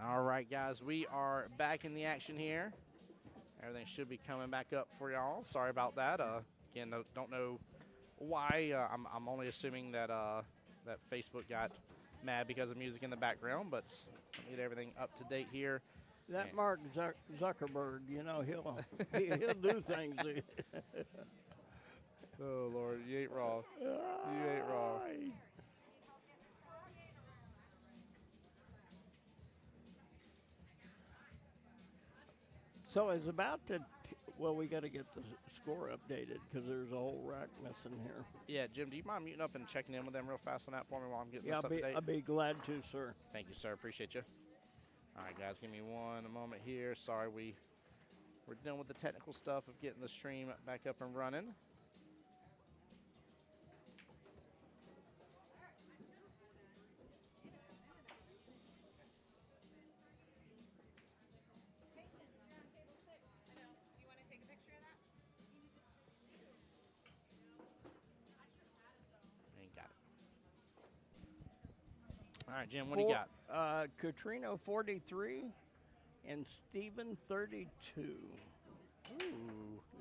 All right, guys, we are back in the action here. Everything should be coming back up for y'all. Sorry about that. Again, don't know why. I'm only assuming that that Facebook got mad because of music in the background, but I'll get everything up to date here. That Mark Zuckerberg, you know, he'll do things. Oh Lord, you ain't wrong. You ain't wrong. So it's about to. Well, we got to get the score updated because there's a whole rack missing here. Yeah, Jim, do you mind muting up and checking in with them real fast on that for me while I'm getting this Yeah, up to date? I'll be glad to, sir. Thank you, sir. Appreciate you. All right, guys, give me one moment here. Sorry, we're dealing with the technical stuff of getting the stream back up and running. All right, Jim, what do you got? Katrina 43 and Steven 32. Ooh.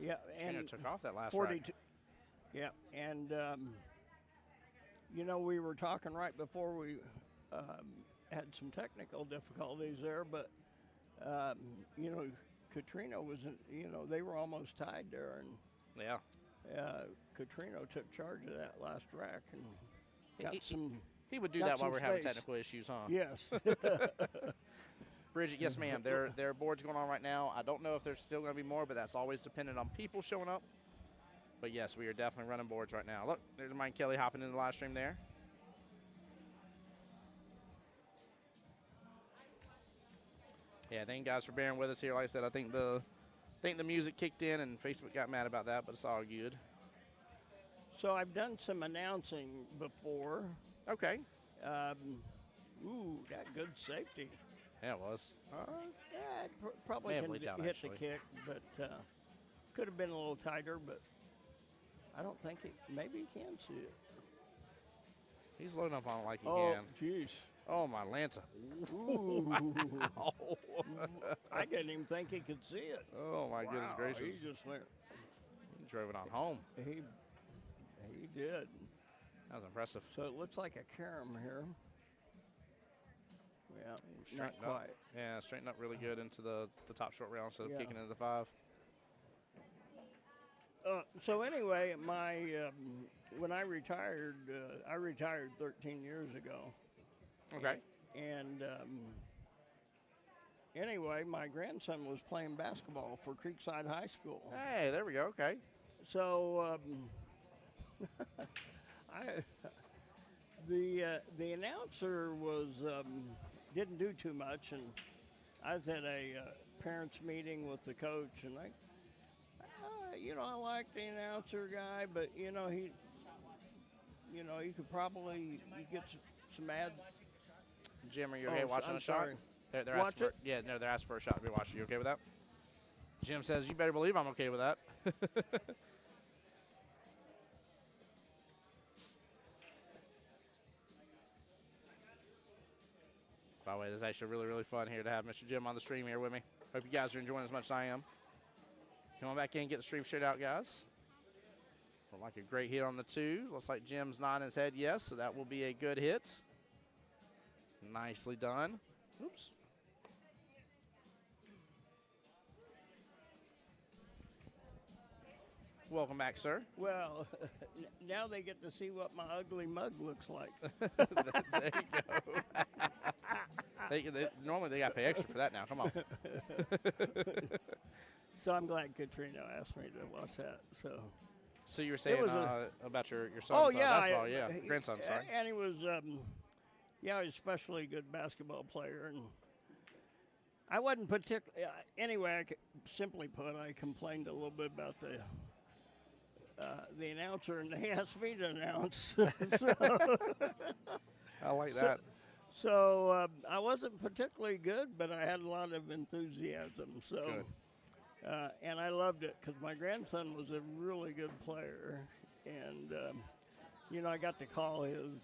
Yeah, Katrina and took off that last 42. rack. Yeah, and you know, we were talking right before we had some technical difficulties there, but you know, Katrina was, you know, they were almost tied there, and Yeah. Katrina took charge of that last rack and got some. He would do got that while some we're having space. technical issues, huh? Yes. Bridget, yes, ma'am. There are boards going on right now. I don't know if there's still going to be more, but that's always dependent on people showing up. But, yes, we are definitely running boards right now. Look, there's Mike Kelly hopping in the live stream there. Yeah, thank you guys for bearing with us here. Like I said, I think the music kicked in and Facebook got mad about that, but it's all good. So I've done some announcing before. Okay. Ooh, that good safety. Yeah, it was. Yeah, probably May have can laid down, hit actually. the kick, but could have been a little tighter, but I don't think it. Maybe he can see it. He's loading up on it like he Oh, can. jeez. Oh, my Lanza. Ooh. I didn't even think he could see it. Oh, my goodness Wow, gracious. He just went. He drove it on home. He did. That was impressive. So it looks like a carom here. Yeah, not Straightened quite. up. Yeah, straightened up really good into the top short rail instead of Yeah. kicking into the 5. So anyway, my when I retired 13 years ago. Okay. And anyway, my grandson was playing basketball for Creekside High School. Hey, there we go. Okay. So the announcer was didn't do too much, and I was at a parents meeting with the coach, and you know, I like the announcer guy, but you know he could probably get some ads. Jim, are you okay watching I'm a shot? sorry. They're Watch asking it? Yeah, no, they're asking for a shot to be watching. You okay with that? Jim says, you better believe I'm okay with that. By the way, this is actually really, really fun here to have Mr. Jim on the stream here with me. Hope you guys are enjoying as much as I am. Come on back in, get the stream straight out, guys. Looked like a great hit on the 2. Looks like Jim's nodding his head yes, so that will be a good hit. Nicely done. Oops. Welcome back, sir. Well, now they get to see what my ugly mug looks like. There you go. Normally they got to pay extra for that now. Come on. So I'm glad Katrina asked me to watch that. So you were saying about your son's basketball, grandson, sorry. And he was, he was especially a good basketball player. And I wasn't particularly, anyway, simply put, I complained a little bit about the announcer, and they asked me to announce. I like that. So I wasn't particularly good, but I had a lot of enthusiasm. So. Good. And I loved it because my grandson was a really good player, and you know, I got to call his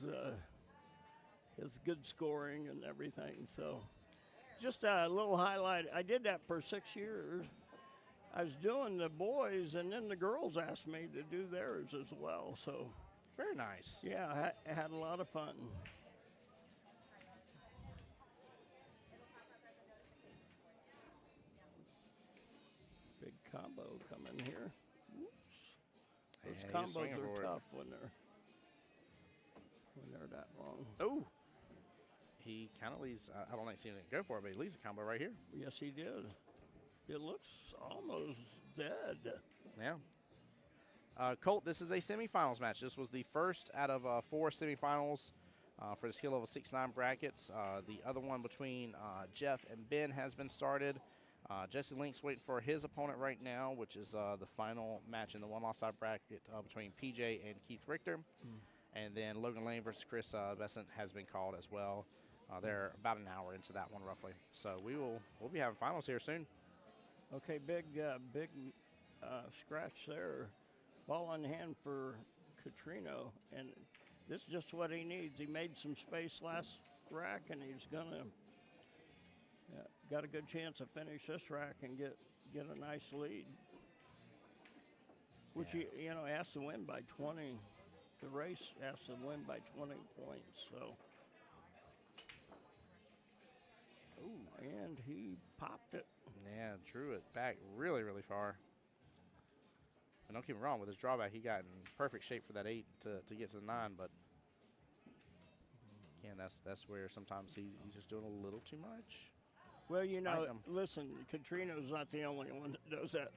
good scoring and everything. So just a little highlight. I did that for 6 years. I was doing the boys, and then the girls asked me to do theirs as well. So, Very nice. yeah, I had a lot of fun. Big combo coming here. Oops. Those Yeah, he was combos swinging for are it. tough when they're that long. Oh. He kind of leaves, I don't like seeing it go for it, but he leaves a combo right here. Yes, he did. It looks almost dead. Yeah. Colt, this is a semifinals match. This was the first out of 4 semifinals for the skill level 6-9 brackets. The other one between Jeff and Ben has been started. Jesse Link's waiting for his opponent right now, which is the final match in the one-loss side bracket between PJ and Keith Richter. And then Logan Lane versus Chris Besant has been called as well. They're about an hour into that one roughly. So we'll be having finals here soon. Okay, big scratch there. Ball on hand for Catrino, and this is just what he needs. He made some space last rack, and he's gonna got a good chance to finish this rack and get a nice lead. Which he has to win by 20. The race has to win by 20 points. So, and he popped it. Yeah, drew it back really, really far. And don't get me wrong, with his drawback, he got in perfect shape for that 8 to get to the 9. But again, that's where sometimes he's just doing a little too much. Well, listen, Catrino's not the only one that does that.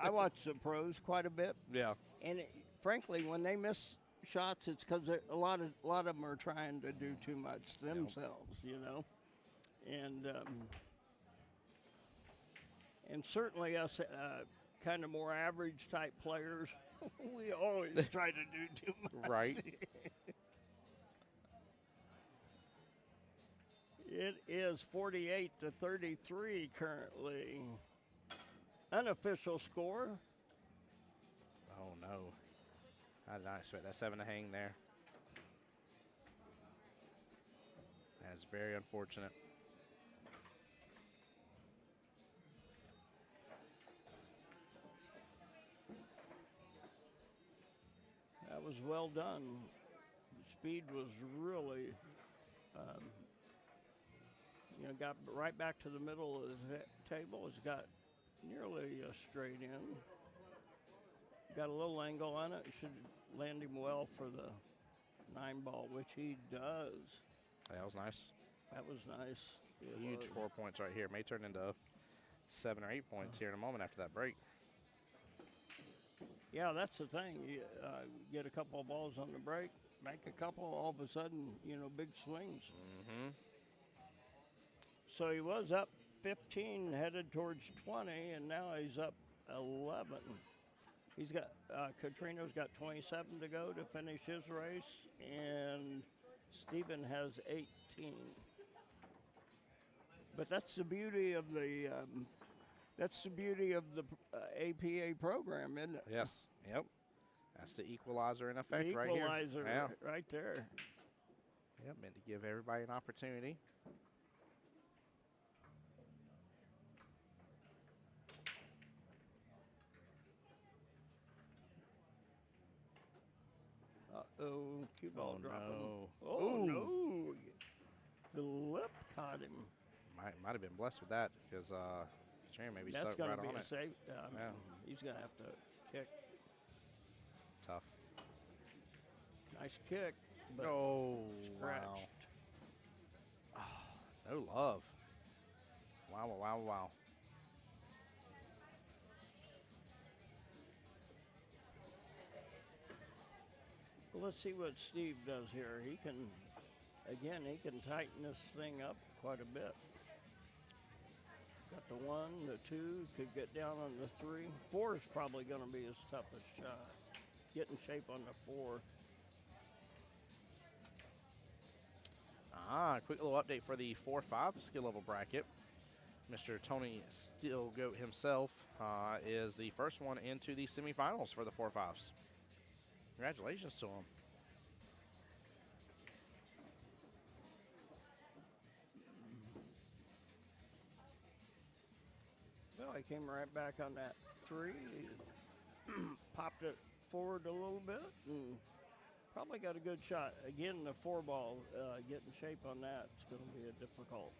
I watch the pros quite a bit. Yeah. And frankly, when they miss shots, it's because a lot of them are trying to do too much themselves, And certainly us kind of more average type players, we always try to do too much. Right. It is 48-33 currently. Unofficial score. Oh, no. I did not expect that 7 to hang there. That's very unfortunate. That was well done. The speed was really, got right back to the middle of the table. It's got nearly straight in. Got a little angle on it. Should land him well for the 9 ball, which he does. That was nice. That was nice. Huge 4 points right here. May turn into 7 or 8 points here in a moment after that break. Yeah, that's the thing. You get a couple of balls on the break, make a couple, all of a sudden, big swings. Mm-hmm. So he was up 15, headed towards 20, and now he's up 11. He's got Catrino's got 27 to go to finish his race, and Stephen has 18. But that's the beauty of the APA program, isn't it? Yes. Yep. That's the equalizer in effect The right here. equalizer Yeah. right there. Yep, meant to give everybody an opportunity. Uh-oh, Qball dropping. No. Oh, Ooh. no. The lip caught him. Might have been blessed with that because Katrina maybe That's sucked going right to be on a it. safe. Yeah. He's going to have to kick. Tough. Nice kick. But Oh, scratched. wow. No love. Wow, wow, wow. Well, let's see what Steve does here. He can tighten this thing up quite a bit. Got the 1, the 2, could get down on the 3. 4 is probably going to be his toughest shot. Get in shape on the 4. Quick little update for the 4-5 skill level bracket. Mr. Tony Steelgoat himself is the first one into the semifinals for the 4-5s. Congratulations to him. he came right back on that 3. He popped it forward a little bit and probably got a good shot. Again, the 4-ball, getting shape on that, it's going to be a difficult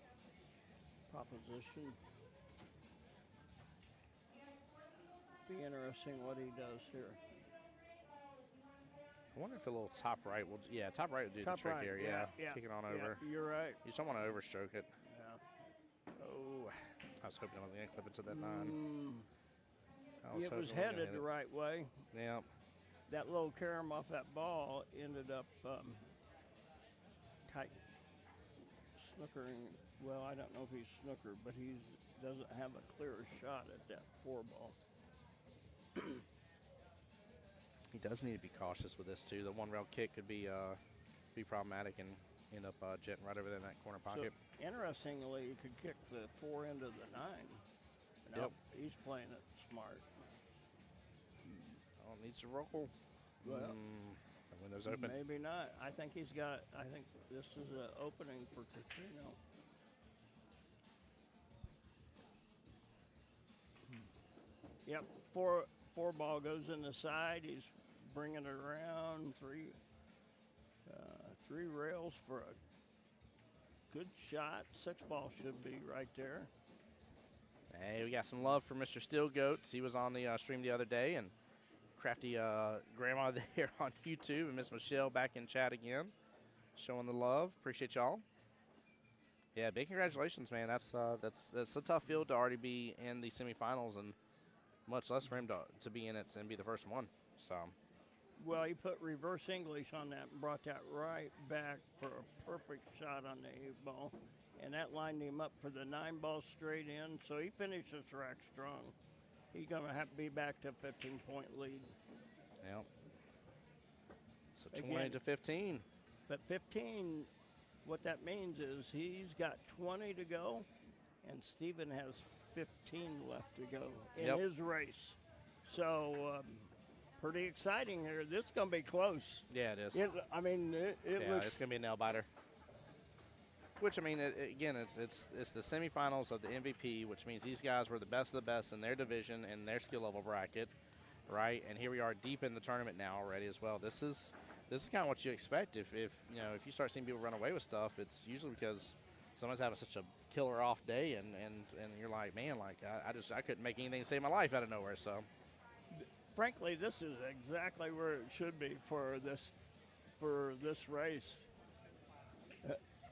proposition. Be interesting what he does here. I wonder if a little top right will, top right will do the trick here. Yeah, kick it on over. You're right. You just don't want to overstroke it. Yeah. Oh, I was hoping I was going to clip it to that 9. It was headed the right way. Yeah. That little carom off that ball ended up tight snookering. Well, I don't know if he's snookered, but he doesn't have a clear shot at that 4-ball. He does need to be cautious with this too. The 1-rail kick could be problematic and end up jetting right over there in that corner pocket. So, interestingly, you could kick the 4 into the 9. Nope, he's playing it smart. Oh, needs to roll. Well, the window's open. Maybe not. I think he's got. I think this is an opening for Catrino. Yep, 4-ball goes in the side. He's bringing it around 3 rails for a good shot. 6-ball should be right there. Hey, we got some love for Mr. Steel Goats. He was on the stream the other day, and crafty grandma there on YouTube, and Miss Michelle back in chat again, showing the love. Appreciate y'all. Yeah, big congratulations, man. That's a tough field to already be in the semifinals, and much less for him to be in it and be the first one. So. Well, he put reverse English on that and brought that right back for a perfect shot on the 8-ball. And that lined him up for the 9-ball straight in. So he finished this rack strong. He's going to have to be back to a 15-point lead. Yep. So 20 to 15. But 15, what that means is he's got 20 to go, and Steven has 15 left to go in his race. So pretty exciting here. This is going to be close. Yeah, it is. It's going to be a nail-biter. Which, I mean, again, it's the semifinals of the MVP, which means these guys were the best of the best in their division and their skill level bracket, right? And here we are deep in the tournament now already as well. This is kind of what you expect. If you start seeing people run away with stuff, it's usually because someone's having such a killer off day, and you're like, man, like I couldn't make anything save my life out of nowhere. So, frankly, this is exactly where it should be for this race.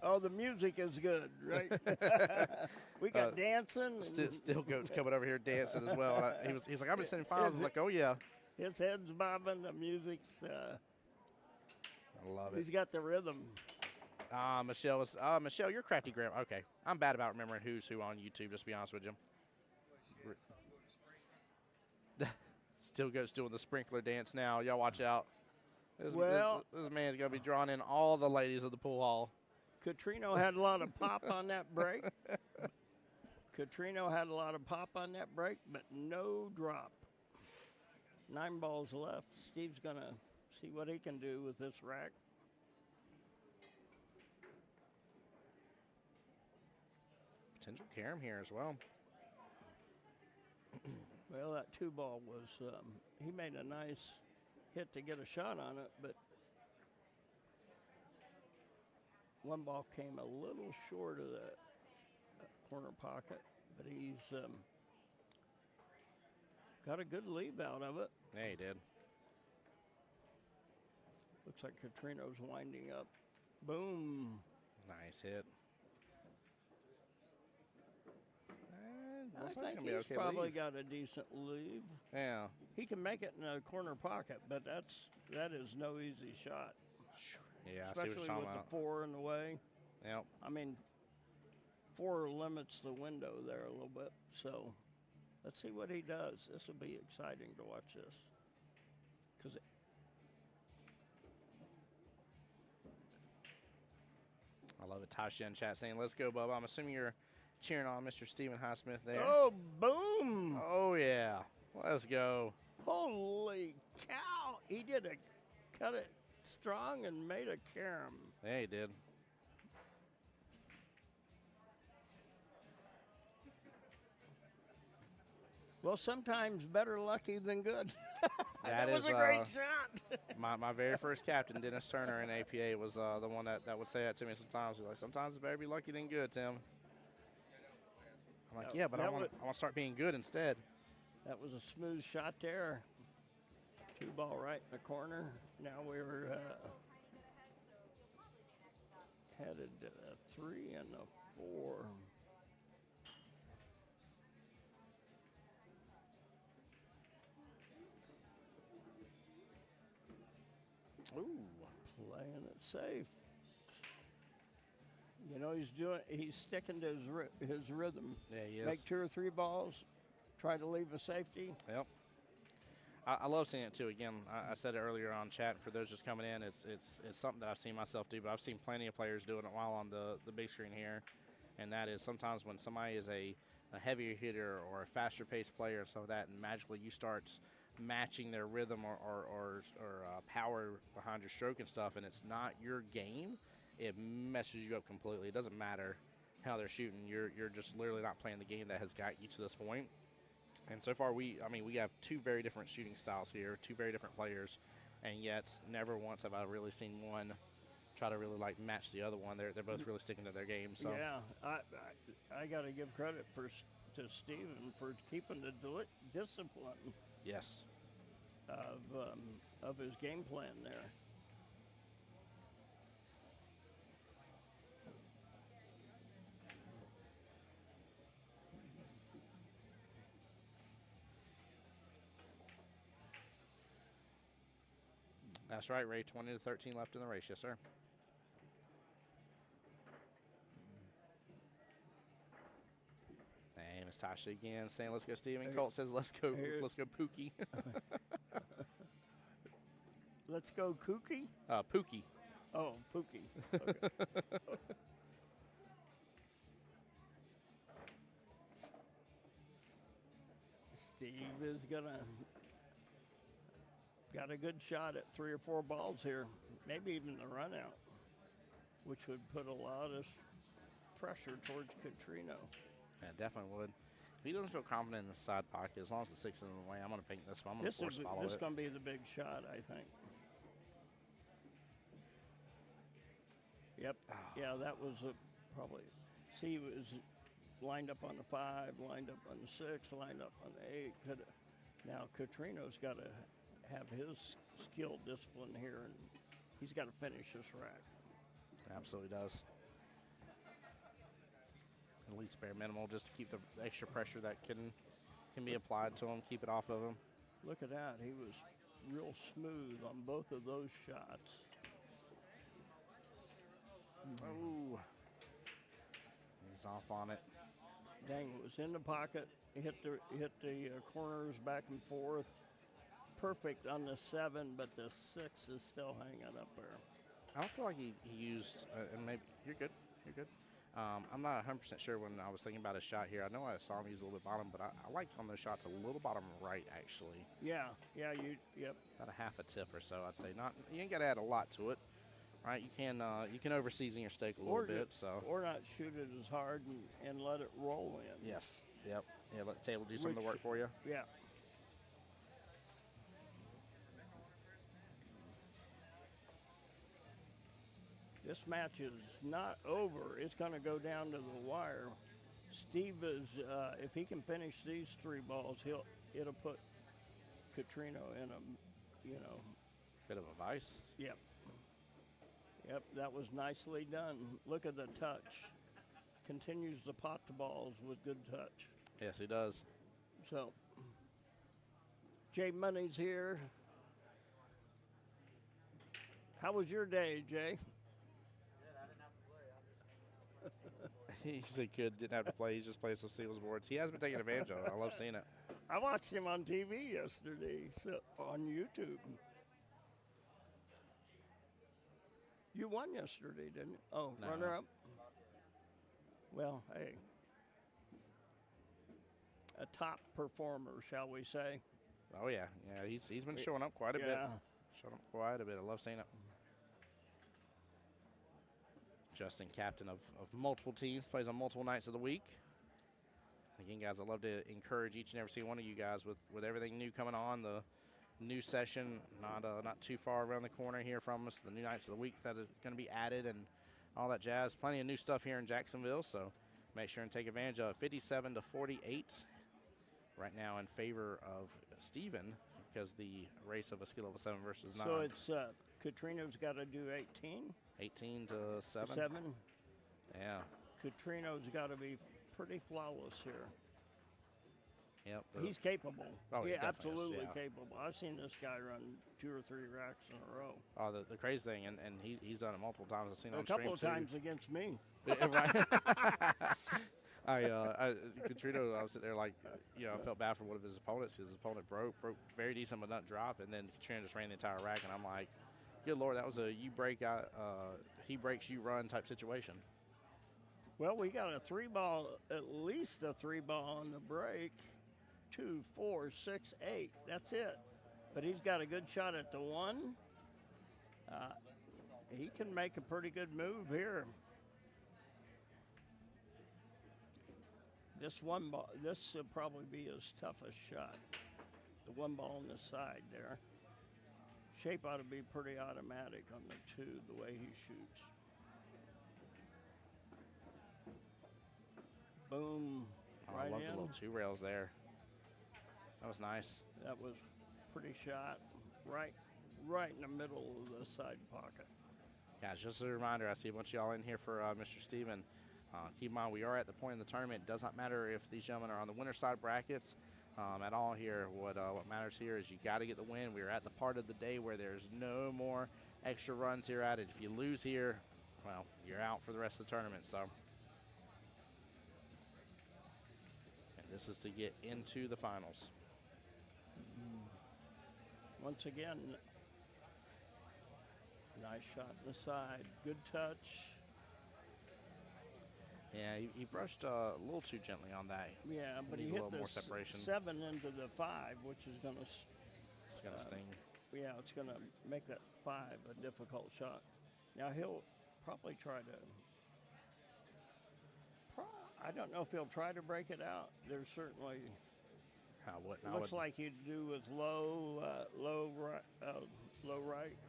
Oh, the music is good, right? We got dancing. Steel Goat's coming over here dancing as well. He's like, I've been sending files. I was like, oh, yeah. His head's bobbing. The music's. I love it. He's got the rhythm. Michelle, you're crafty grandma. Okay. I'm bad about remembering who's who on YouTube, just to be honest with you. Steel Goat's doing the sprinkler dance now. Y'all watch out. This man's going to be drawing in all the ladies of the pool hall. Catrino had a lot of pop on that break. But no drop. 9 balls left. Steve's going to see what he can do with this rack. Potential carom here as well. Well, that 2-ball was, he made a nice hit to get a shot on it, but 1 ball came a little short of that corner pocket, but he's got a good leave out of it. Yeah, he did. Looks like Catrino's winding up. Boom. Nice hit. I think he's probably got a decent leave. Yeah. He can make it in a corner pocket, but that is no easy shot. Yeah, especially I see what you're talking with about. the 4 in the way. Yep. I mean, 4 limits the window there a little bit. So let's see what he does. This will be exciting to watch this. I love it. Tasha in chat saying, let's go, Bubba. I'm assuming you're cheering on Mr. Stephen Highsmith there. Oh, boom. Oh, yeah. Let's go. Holy cow. He did cut it strong and made a carom. Yeah, he did. Well, sometimes better lucky than good. That was is a great shot. my very first captain, Dennis Turner in APA, was the one that would say that to me sometimes. He's like, sometimes it's better be lucky than good, Tim. I'm like, yeah, but I want to start being good instead. That was a smooth shot there. 2-ball right in the corner. Now we're headed to a 3 and a 4. Ooh. Playing it safe. You know, he's sticking to his rhythm. Yeah, he is. Make 2 or 3 balls, try to leave a safety. Yep. I love seeing it too. Again, I said it earlier on chat. For those just coming in, it's something that I've seen myself do, but I've seen plenty of players doing it while on the big screen here. And that is sometimes when somebody is a heavier hitter or a faster paced player and stuff like that, and magically you start matching their rhythm or power behind your stroke and stuff, and it's not your game, it messes you up completely. It doesn't matter how they're shooting. You're just literally not playing the game that has got you to this point. And so far, we have 2 very different shooting styles here, 2 very different players, and yet never once have I really seen one try to really like match the other one. They're both really sticking to their game. So yeah, I got to give credit to Steven for keeping the discipline. Yes. Of his game plan there. That's right, Ray. 20 to 13 left in the race. Yes, sir. Hey, Miss Tasha again saying, let's go, Steven. Colt says, let's go Pookie. Let's go Kookie? Pookie. Oh, Pookie. Okay. Steve is got a good shot at 3 or 4 balls here, maybe even the run out, which would put a lot of pressure towards Catrino. Yeah, definitely would. If he doesn't feel confident in the side pocket, as long as the 6 is in the way, I'm going to ping this one. I'm going to force follow it. This is going to be the big shot, I think. Yep. Oh. Yeah, that was probably. See, he was lined up on the 5, lined up on the 6, lined up on the 8. Now, Catrino's got to have his skill discipline here, and he's got to finish this rack. Absolutely does. At least bare minimal, just to keep the extra pressure that can be applied to him, keep it off of him. Look at that. He was real smooth on both of those shots. Oh. He's off on it. Dang, it was in the pocket. Hit the corners back and forth. Perfect on the 7, but the 6 is still hanging up there. I don't feel like he used, and maybe, you're good. I'm not 100% sure when I was thinking about his shot here. I know I saw him use a little bit bottom, but I like on those shots a little bottom right, actually. Yeah, yep. About a half a tip or so, I'd say. You ain't got to add a lot to it, right? You can over-season your stake a little bit. Or not shoot it as hard and let it roll in. Yes, yep. Yeah, let the table do some of the work for you. Yeah. This match is not over. It's going to go down to the wire. Steve is, if he can finish these 3 balls, it'll put Catrino in a, bit of a vice. Yep, that was nicely done. Look at the touch. Continues to pot the balls with good touch. Yes, he does. So, Jay Money's here. How was your day, Jay? He said good, didn't have to play. He's just playing some singles boards. He has been taking advantage of it. I love seeing it. I watched him on TV yesterday, on YouTube. You won yesterday, didn't you? Oh, no. Runner-up? Well, hey. A top performer, shall we say. Oh, yeah. Yeah, he's been showing up quite a bit. Showing up quite a bit. I love seeing it. Justin, captain of multiple teams, plays on multiple nights of the week. again, guys, I'd love to encourage each and every single one of you guys with everything new coming on, the new session not too far around the corner here from us, the new nights of the week that is going to be added and all that jazz. Plenty of new stuff here in Jacksonville, so make sure and take advantage of it. 57-48 right now in favor of Stephen because the race of a skill level 7 versus 9. So it's Katrina's got to do 18. 18-7. 7. Yeah. Katrina's got to be pretty flawless here. Yep. He's capable. Oh, he definitely absolutely is, yeah. capable. I've seen this guy run 2 or 3 racks in a row. Oh, the crazy thing, and he's done it multiple times. I've seen it on a couple of stream, times against me. Right. Katrina, I was sitting there like, I felt bad for one of his opponents. His opponent broke very decent but not drop, and then Katrina just ran the entire rack, and I'm like, good Lord, that was a you break, he breaks, you run type situation. Well, we got a 3-ball, at least a 3-ball on the break. 2, 4, 6, 8. That's it. But he's got a good shot at the 1. He can make a pretty good move here. This 1 ball, this will probably be his toughest shot. The 1 ball on the side there. Shape ought to be pretty automatic on the 2, the way he shoots. Boom. Oh, I love the little 2 rails there. That was nice. That was pretty shot. Right in the middle of the side pocket. Guys, just a reminder, I see a bunch of y'all in here for Mr. Steven. Keep in mind, we are at the point in the tournament. It does not matter if these gentlemen are on the winner side brackets at all here. What matters here is you got to get the win. We are at the part of the day where there's no more extra runs here added. If you lose here, well, you're out for the rest of the tournament. So, and this is to get into the finals. Once again, nice shot in the side. Good touch. Yeah, he brushed a little too gently on that. Yeah, but he a hit little the more separation. 7 into the 5, which is going to... It's going to sting. Yeah, it's going to make that 5 a difficult shot. Now, he'll probably try to... I don't know if he'll try to break it out. There's certainly... Looks like he'd do with low right.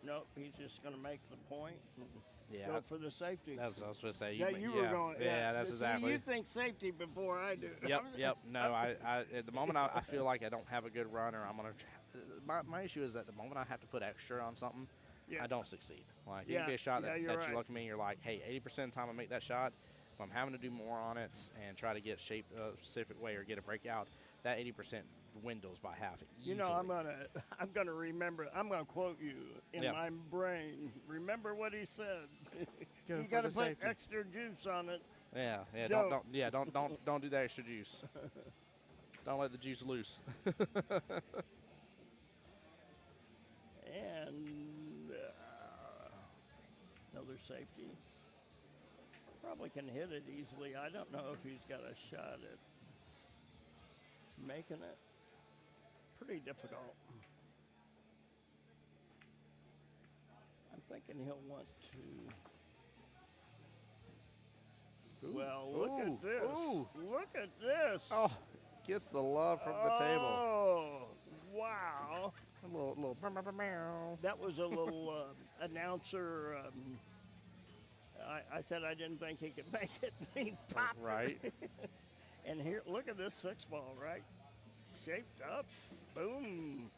Nope, he's just going to make the point. Yeah, go for the safety. That's what I was going to say. You were going. Yeah, that's exactly. You think safety before I do. Yep. No, I at the moment I feel like I don't have a good run, or I'm going to. My issue is that the moment I have to put extra on something, I don't succeed. Like, it can be a shot that you look at me and you're like, hey, 80% of the time I make that shot, if I'm having to do more on it and try to get shaped a specific way or get a breakout, that 80% dwindles by half easily. You know, I'm gonna remember. I'm gonna quote you in my brain. Remember what he said. You got to put extra juice on it. Yeah. Don't do the extra juice. Don't let the juice loose. And another safety. Probably can hit it easily. I don't know if he's got a shot at making it. Pretty difficult. I'm thinking he'll want to. Well, look at this. Look at this. Oh, gets the love from the table. Oh, wow. A little. That was a little announcer. I said I didn't think he could make it. He popped right. it. And here, look at this 6-ball, right? Shaped up. Boom.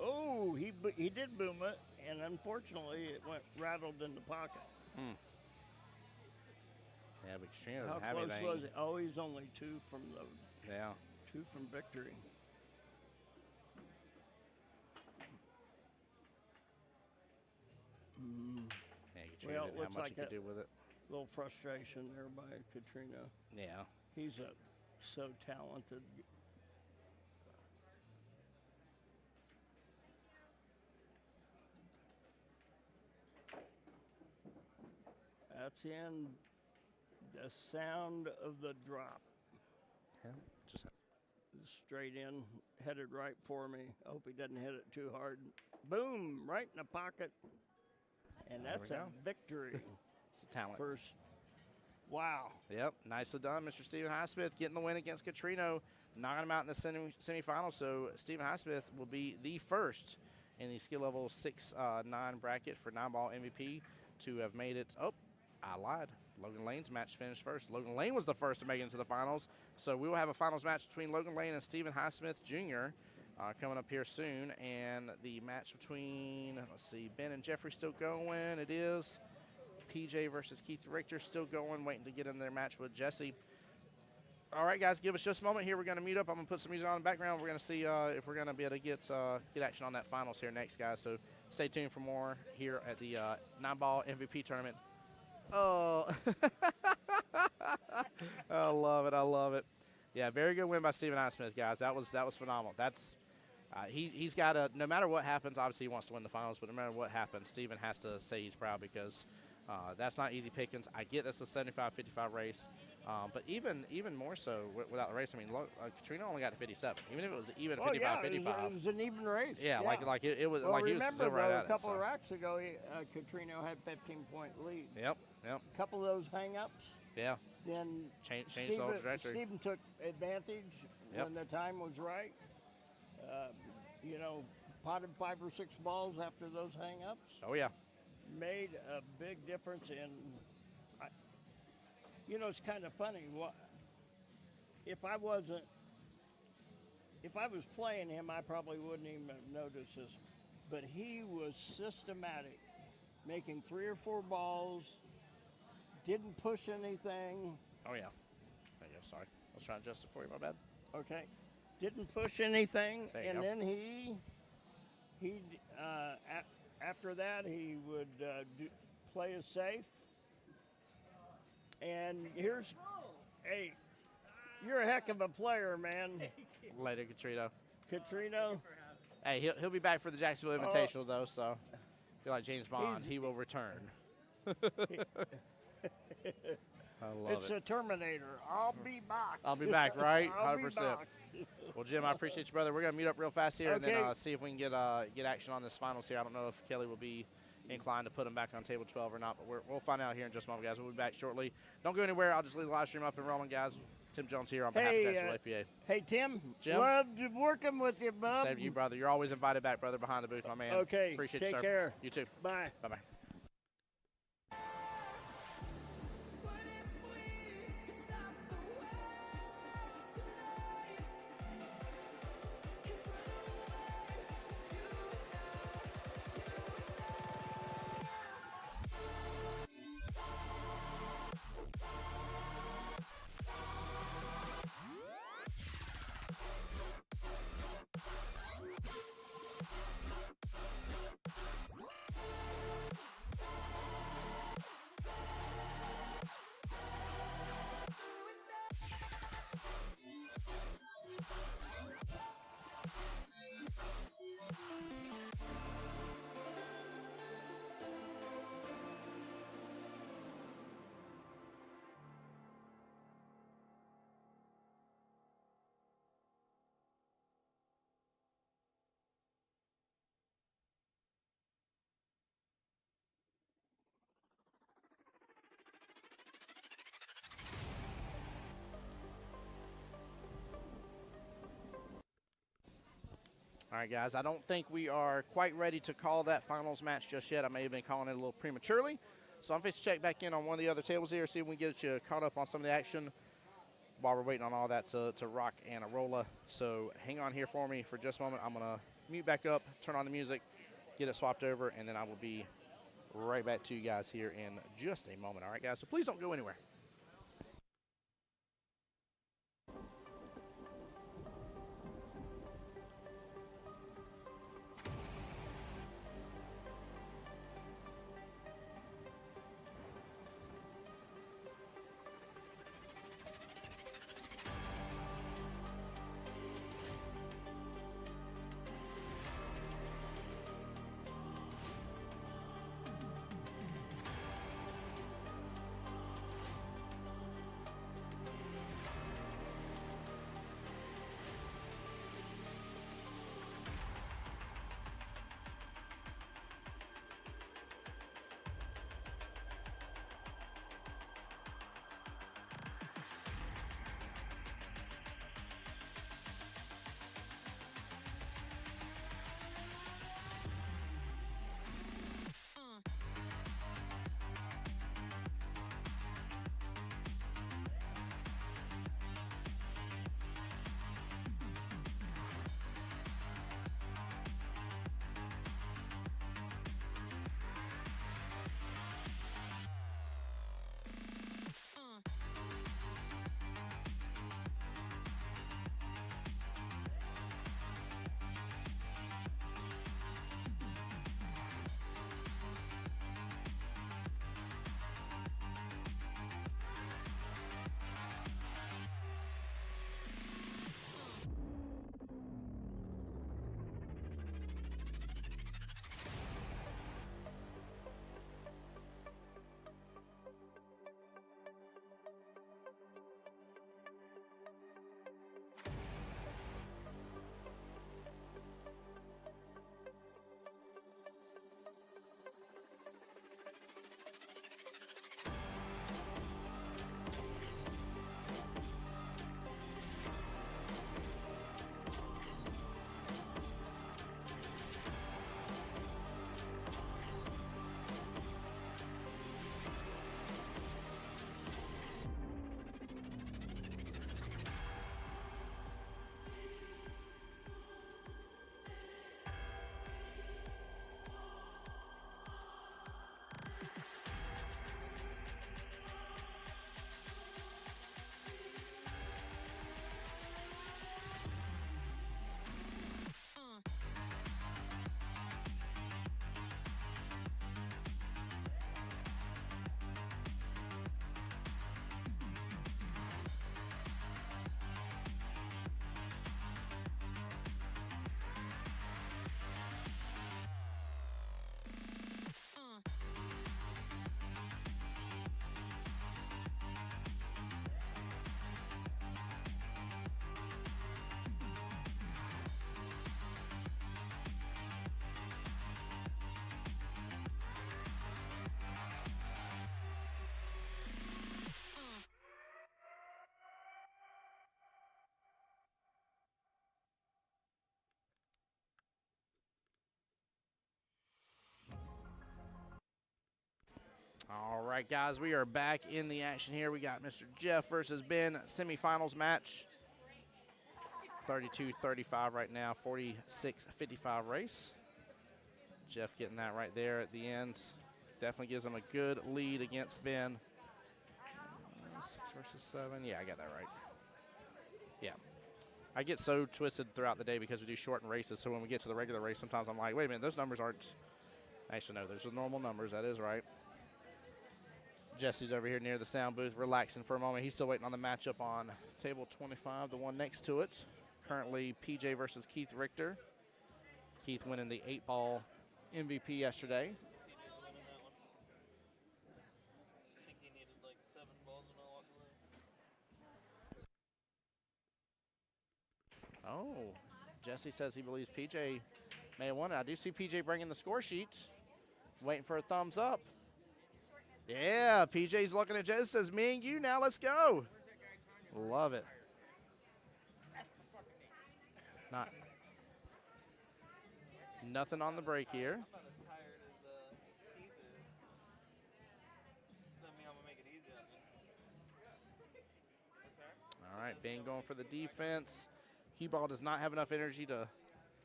Oh, he did boom it, and unfortunately it went rattled in the pocket. Yeah, but Katrina doesn't How have close anything. was it? Oh, he's only 2 from the 2 from victory. Yeah, Katrina didn't have much he could do with it. Little frustration there by Katrina. Yeah. He's so talented. That's in the sound of the drop. Yeah, just straight in, headed right for me. I hope he doesn't hit it too hard. Boom, right in the pocket. And that's a victory. It's a talent. First Wow. Yep, nicely done, Mr. Stephen Highsmith getting the win against Katrino, knocking him out in the semifinals. So Stephen Highsmith will be the first in the skill level 6-9 bracket for 9-ball MVP to have made it. Oh, I lied. Logan Lane's match finished first. Logan Lane was the first to make it into the finals. So we will have a finals match between Logan Lane and Stephen Highsmith Jr. Coming up here soon. And the match between, let's see, Ben and Jeffrey still going. It is. PJ versus Keith Richter still going, waiting to get in their match with Jesse. All right, guys, give us just a moment here. We're going to mute up. I'm going to put some music on in the background. We're going to see if we're going to be able to get action on that finals here next, guys. So stay tuned for more here at the 9-ball MVP tournament. Oh, I love it. I love it. Yeah, very good win by Stephen Highsmith, guys. That was phenomenal. That's he's got to, no matter what happens, obviously he wants to win the finals, but no matter what happens, Stephen has to say he's proud because that's not easy pickings. I get this a 75-55 race, but even more so without the race. I mean, look, Katrina only got to 57. Even if it was even 55-55, it was an even race. Yeah, like it was. Well, like he was remember still right though, at a couple it, of racks ago, Katrina had 15-point lead. Yep. A couple of those hang-ups. Yeah. Then Changed the whole trajectory. Stephen took advantage when the time was right. Potted 5 or 6 balls after those hang-ups. Oh yeah. Made a big difference in. It's kind of funny. If I was playing him, I probably wouldn't even have noticed this. But he was systematic, making 3 or 4 balls. Didn't push anything. Oh yeah. Sorry, I was trying to adjust it for you. My bad. Okay. Didn't push anything, and then after that he would play it safe. And hey, you're a heck of a player, man. Later, Katrino. Hey, he'll be back for the Jacksonville Invitational though, so I feel like James Bond, he will return. I love it's it. a Terminator. I'll be back. I'll be back, right? 100%. Be back. Well, Jim, I appreciate you, brother. We're going to meet up real fast here and then see if we can get action on this finals here. I don't know if Kelly will be inclined to put him back on table 12 or not, but we'll find out here in just a moment, guys. We'll be back shortly. Don't go anywhere. I'll just leave the live stream up and rolling, guys. Tim Jones here on behalf of Jacksonville APA. Hey, Tim. Jim. Loved working with you, bub. Same to you, brother. You're always invited back, brother, behind the booth, my man. Okay. Appreciate you, sir. Take care. You too. Bye. Bye-bye. All right, guys, I don't think we are quite ready to call that finals match just yet. I may have been calling it a little prematurely. So I'm going to check back in on one of the other tables here, see if we can get you caught up on some of the action while we're waiting on all that to rock and roll. So hang on here for me for just a moment. I'm going to mute back up, turn on the music, get it swapped over, and then I will be right back to you guys here in just a moment. All right, guys, so please don't go anywhere. right, guys, we are back in the action here. We got Mr. Jeff versus Ben semifinals match. 32-35 right now, 46-55 race. Jeff getting that right there at the end. Definitely gives him a good lead against Ben. 6 versus 7. Yeah, I got that right. Yeah. I get so twisted throughout the day because we do shortened races, so when we get to the regular race, sometimes I'm like, wait a minute, those numbers aren't. Actually, no, there's the normal numbers. That is right. Jesse's over here near the sound booth relaxing for a moment. He's still waiting on the matchup on table 25, the one next to it. Currently, PJ versus Keith Richter. Keith winning the 8-ball MVP yesterday. Oh, Jesse says he believes PJ may have won it. I do see PJ bringing the score sheet. Waiting for a thumbs up. Yeah, PJ's looking at Jesse, says, me and you now, let's go. Love it. Nothing on the break here. All right, Ben going for the defense. Qball does not have enough energy to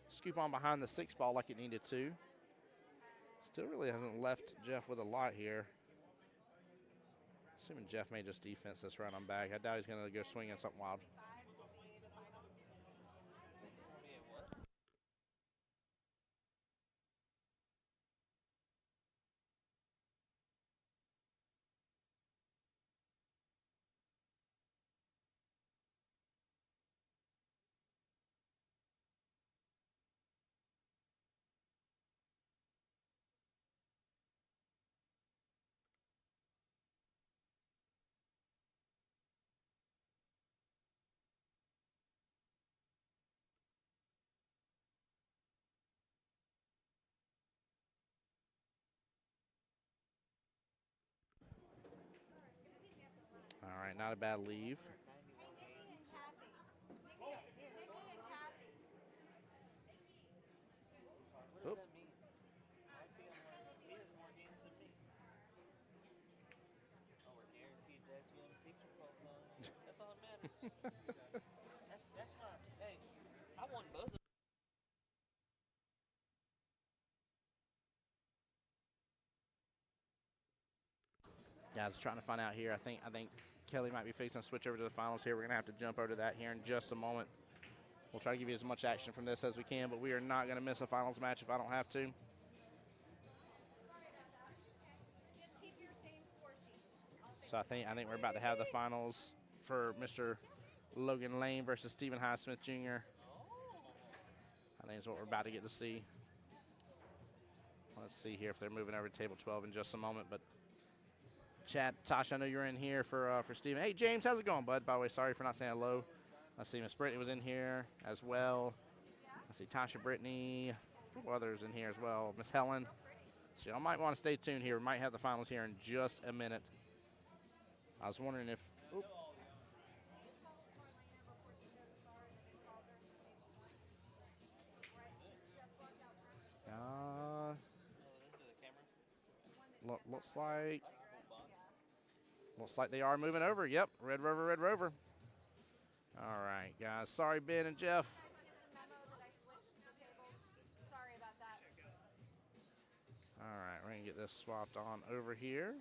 scoop on behind the 6-ball like it needed to. Still really hasn't left Jeff with a lot here. Assuming Jeff may just defense this round on back. I doubt he's going to go swinging something wild. All right, not a bad leave. Oop. Guys, trying to find out here. I think Kelly might be facing a switch over to the finals here. We're going to have to jump over to that here in just a moment. We'll try to give you as much action from this as we can, but we are not going to miss a finals match if I don't have to. So I think we're about to have the finals for Mr. Logan Lane versus Stephen Highsmith Jr. I think it's what we're about to get to see. Let's see here if they're moving over to table 12 in just a moment. But Chad, Tasha, I know you're in here for Stephen. Hey, James, how's it going, bud? By the way, sorry for not saying hello. I see Miss Brittany was in here as well. I see Tasha, Brittany, a couple others in here as well. Miss Helen. So y'all might want to stay tuned here. We might have the finals here in just a minute. I was wondering if. Oop. Looks like they are moving over. Yep, Red Rover, Red Rover. All right, guys. Sorry, Ben and Jeff. All right, we're going to get this swapped on over here.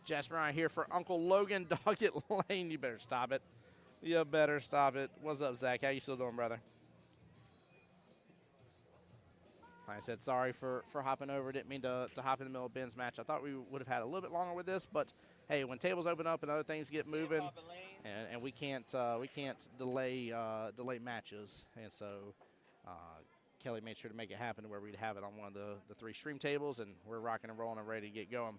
Jasper right here for Uncle Logan Doggett Lane. You better stop it. You better stop it. What's up, Zach? How you still doing, brother? Like I said, sorry for hopping over. Didn't mean to hop in the middle of Ben's match. I thought we would have had a little bit longer with this, but hey, when tables open up and other things get moving, and we can't delay matches, and so Kelly made sure to make it happen to where we'd have it on one of the 3 stream tables, and we're rocking and rolling and ready to get going.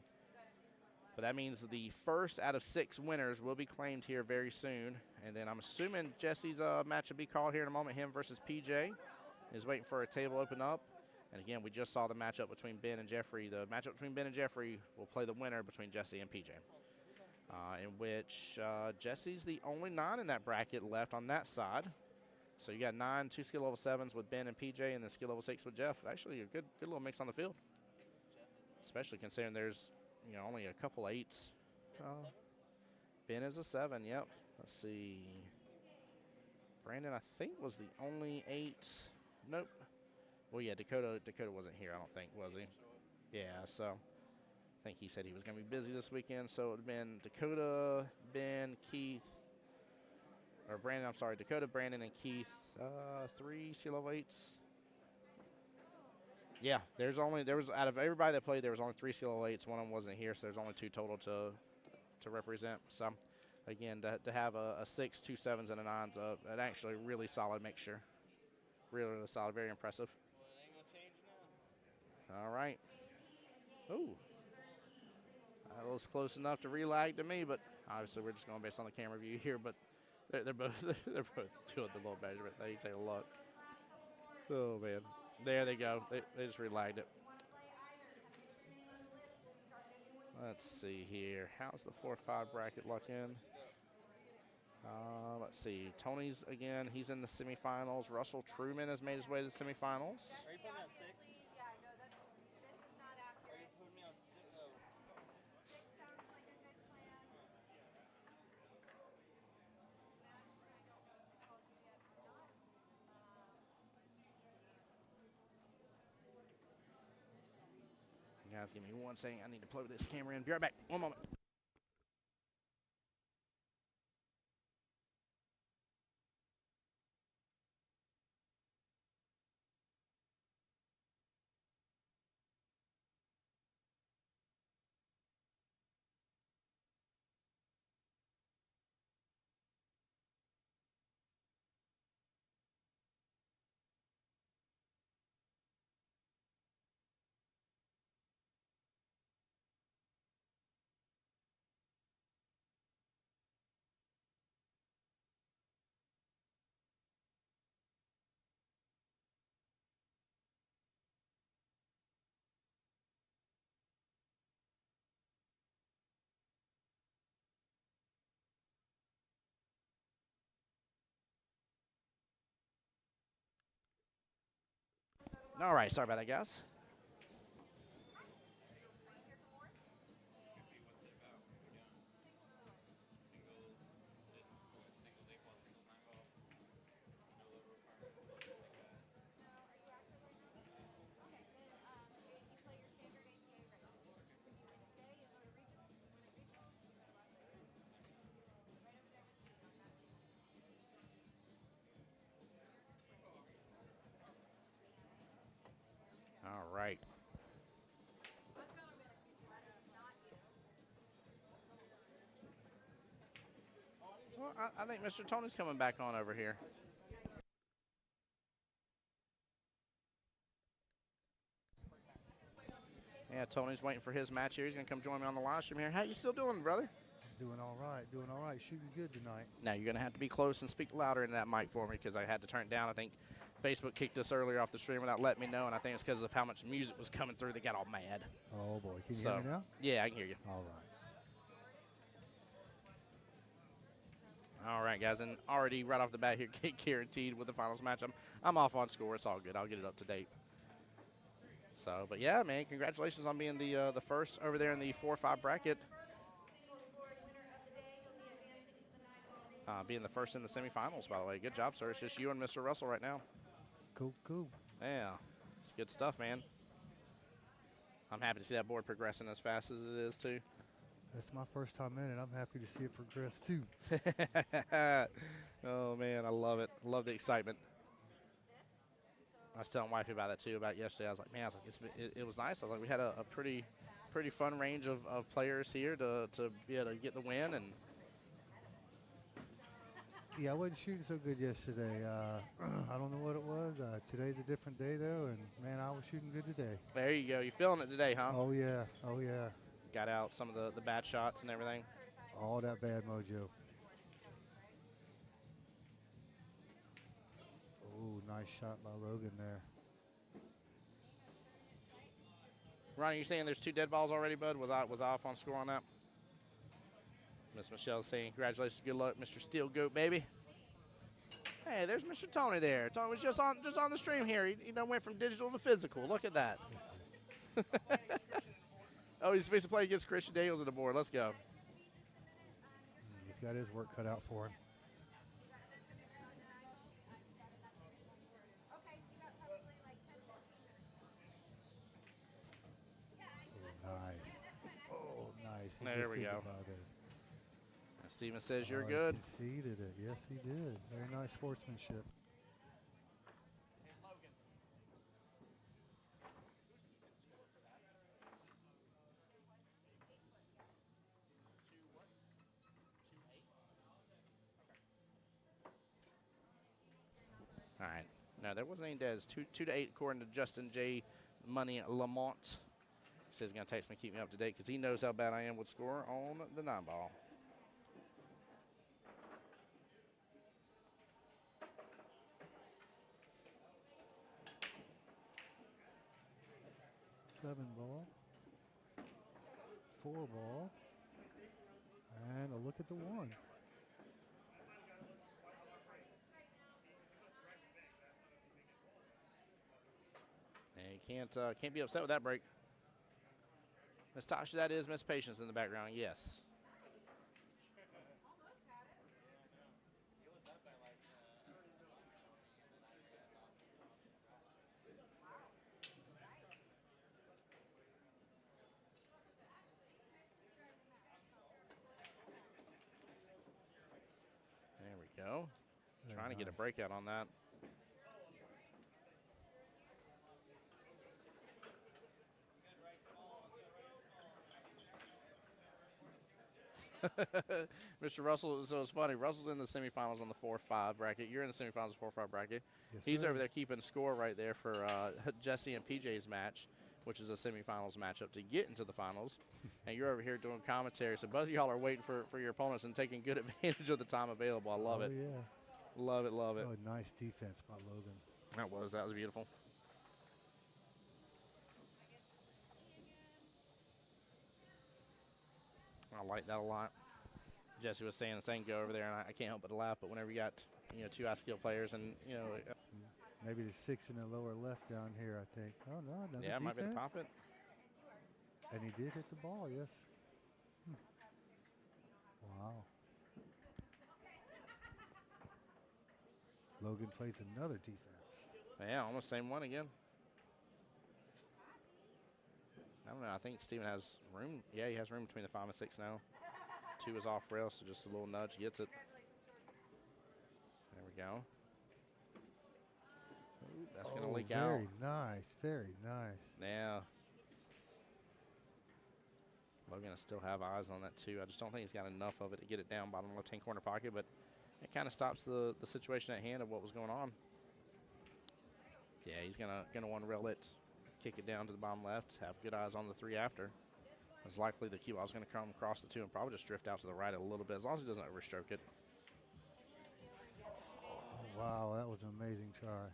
But that means the first out of 6 winners will be claimed here very soon. And then I'm assuming Jesse's match will be called here in a moment. Him versus PJ is waiting for a table to open up. And again, we just saw the matchup between Ben and Jeffrey. The matchup between Ben and Jeffrey will play the winner between Jesse and PJ. In which Jesse's the only 9 in that bracket left on that side. So you got 9 2 skill level 7s with Ben and PJ, and then skill level 6 with Jeff. Actually, a good little mix on the field. Especially considering there's only a couple 8s. Ben is a 7, yep. Let's see. Brandon, I think, was the only 8. Nope. Well, yeah, Dakota wasn't here, I don't think, was he? Yeah, so I think he said he was going to be busy this weekend. So it would have been Dakota, Ben, Keith, or Brandon, I'm sorry, Dakota, Brandon, and Keith, 3 skill level 8s. Yeah, there was out of everybody that played, there was only 3 skill level 8s. One of them wasn't here, so there's only 2 total to represent. So again, to have a 6, 2 7s, and a 9's an actually really solid mixture. Really, really solid, very impressive. All right. Ooh. That was close enough to relag to me, but obviously we're just going based on the camera view here. But they're both doing the little measurement. They take a look. Oh man, there they go. They just relagged it. Let's see here. How's the 4-5 bracket looking? Let's see. Tony's again. He's in the semifinals. Russell Truman has made his way to the semifinals. Guys, give me one second. I need to plug this camera in. Be right back. One moment. All right, sorry about that, guys. All right. Well, I think Mr. Tony's coming back on over here. Yeah, Tony's waiting for his match here. He's going to come join me on the live stream here. How you still doing, brother? Doing all right. Shooting good tonight. Now, you're going to have to be close and speak louder into that mic for me because I had to turn it down. I think Facebook kicked us earlier off the stream without letting me know, and I think it's because of how much music was coming through. They got all mad. Oh, boy. Can you hear me now? Yeah, I can hear you. All right. All right, guys, and already right off the bat here, guaranteed with the finals match. I'm off on score. It's all good. I'll get it up to date. So, but yeah, man, congratulations on being the first over there in the 4-5 bracket. Being the first in the semifinals, by the way. Good job, sir. It's just you and Mr. Russell right now. Cool. Yeah, it's good stuff, man. I'm happy to see that board progressing as fast as it is, too. That's my first time in it. I'm happy to see it progress too. Oh man, I love it. Love the excitement. I was telling wifey about that too, about yesterday. I was like, man, it was nice. I was like, we had a pretty fun range of players here to be able to get the win. And Yeah, I wasn't shooting so good yesterday. I don't know what it was. Today's a different day though, and man, I was shooting good today. there you go. You feeling it today, huh? Oh yeah, oh yeah. Got out some of the bad shots and everything. All that bad mojo. Oh, nice shot by Logan there. Ronnie, you saying there's 2 dead balls already, bud? Was I off on score on that? Miss Michelle saying congratulations, good luck, Mr. Steel Goat, baby. Hey, there's Mr. Tony there. Tony was just on the stream here. He done went from digital to physical. Look at that. Oh, he's supposed to play against Christian Daniels on the board. Let's go. He's got his work cut out for him. Oh, nice. Oh, nice. He There just we did go. the ball there. Steven says you're Oh, good. He conceded it. Yes, he did. Very nice sportsmanship. All right. No, there wasn't any deads. 2 to 8 according to Justin J. Money Lamont. He says he's going to text me, keep me up to date, because he knows how bad I am with score on the 9-ball. Seven ball. 4 ball. And a look at the 1. And you can't be upset with that break. Miss Tasha, that is Miss Patience in the background, yes. There we go. Very Trying to get a nice. breakout on that. Mr. Russell, so it's funny. Russell's in the semifinals on the 4-5 bracket. You're in the semifinals 4-5 bracket. Yes, He's sir. over there keeping score right there for Jesse and PJ's match, which is a semifinals matchup to get into the finals. And you're over here doing commentary. So both of y'all are waiting for your opponents and taking good advantage of the time available. I love it. Yeah. Love it, love it. Oh, nice defense by Logan. That was beautiful. I like that a lot. Jesse was saying the same go over there, and I can't help but laugh. But whenever you got 2 high-skill players, and Maybe the 6 in the lower left down here, I think. Oh, no, another yeah, defense. might be to pop it. And he did hit the ball, yes. Wow. Logan plays another defense. Yeah, almost same one again. I don't know. I think Steven has room. Yeah, he has room between the 5 and 6 now. 2 is off rail, so just a little nudge gets it. There we go. Ooh, that's going to leak out. Very nice, very nice. Yeah. Logan will still have eyes on that too. I just don't think he's got enough of it to get it down bottom left-hand corner pocket, but it kind of stops the situation at hand of what was going on. Yeah, he's gonna want to rail it, kick it down to the bottom left, have good eyes on the 3 after. It's likely the Qball is going to come across the 2 and probably just drift out to the right a little bit, as long as he doesn't overstroke it. Oh, wow, that was an amazing try.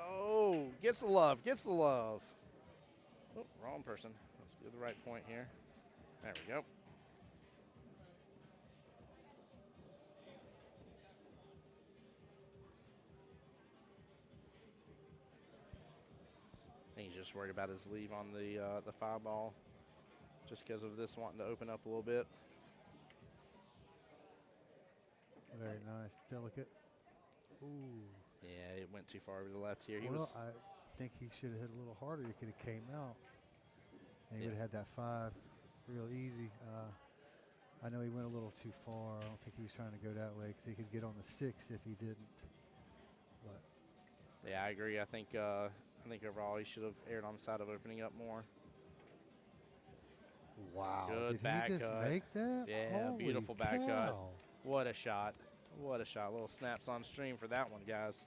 Oh, gets the love, gets the love. Oh, wrong person. Let's do the right point here. There we go. I think he's just worried about his leave on the 5 ball, just because of this wanting to open up a little bit. nice. Delicate. Ooh. Yeah, it went too far over the left here. Well, I think he should have hit a little harder. He could have came out. And he would have had that 5 real easy. I know he went a little too far. I don't think he was trying to go that way because he could get on the 6 if he didn't. But yeah, I agree. I think overall he should have erred on the side of opening up more. wow. Good Did back he just cut. make that? Yeah, Holy beautiful back cut. cow. What a shot. What a shot. Little snaps on stream for that one, guys.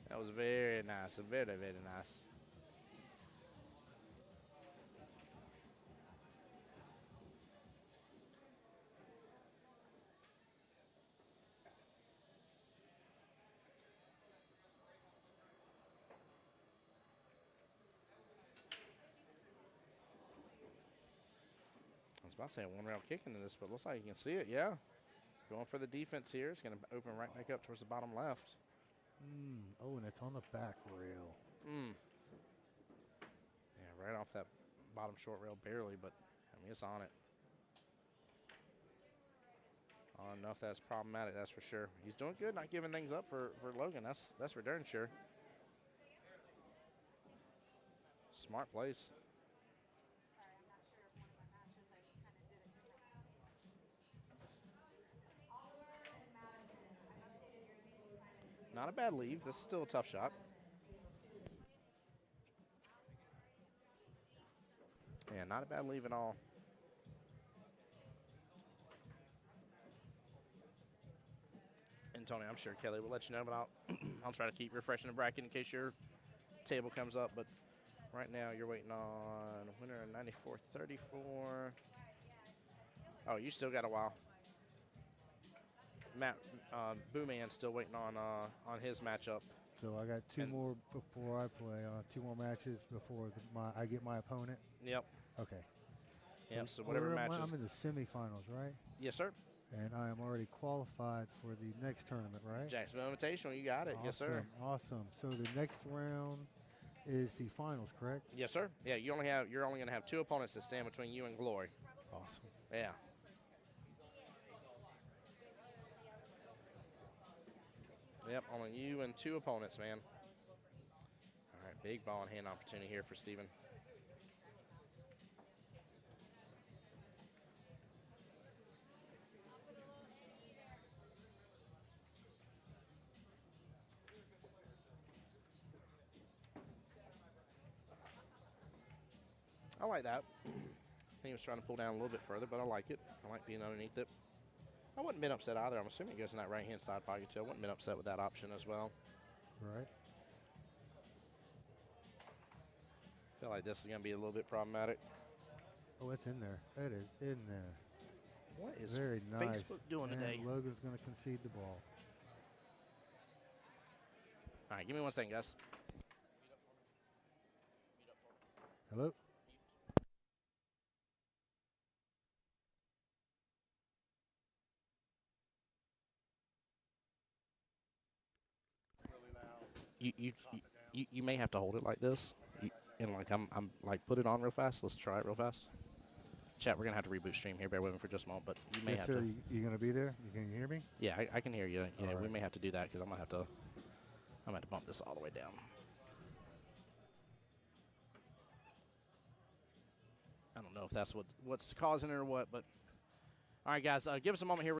That was very nice. Very, very nice. I was about to say a one-rail kick into this, but looks like you can see it, yeah. Going for the defense here. It's going to open right back up towards the bottom left. Oh, and it's on the back rail. Yeah, right off that bottom short rail, barely, but I mean, it's on it. I don't know if that's problematic, that's for sure. He's doing good, not giving things up for Logan. That's for darn sure. Smart place. Not a bad leave. This is still a tough shot. Yeah, not a bad leave at all. And Tony, I'm sure Kelly will let you know, but I'll try to keep refreshing the bracket in case your table comes up. But right now you're waiting on winner 94-34. Oh, you still got a while. Matt Booman's still waiting on his matchup. So I got 2 more before I play. 2 more matches before I get my opponent. Yep. Okay. Yep. So whatever matches. I'm in the semifinals, right? Yes, sir. And I am already qualified for the next tournament, right? Jacksonville Invitational. You got it. Awesome, Yes, sir. Awesome. So the next round is the finals, correct? Yes, sir. Yeah, you're only going to have 2 opponents that stand between you and glory. Awesome. Yeah. Yep, only you and 2 opponents, man. All right, big ball and hand opportunity here for Steven. I like that. He was trying to pull down a little bit further, but I like it. I like being underneath it. I wouldn't have been upset either. I'm assuming it goes in that right-hand side pocket, too. I wouldn't have been upset with that option as well. Right. Feel like this is going to be a little bit problematic. Oh, it's in there. It is in there. What is Very nice. Facebook doing and today? Logan's going to concede the ball. All right, give me 1 second, guys. Hello? You may have to hold it like this, and like I'm like put it on real fast. Let's try it real fast. Chat, we're gonna have to reboot stream here. Bear with me for just a moment, but you may Yes, have sir. to. You going to be there? You can hear me? Yeah, I can hear you. Yeah, All we right. may have to do that because I'm gonna have to bump this all the way down. I don't know if that's what's causing it or what, but all right, guys, give us a moment here.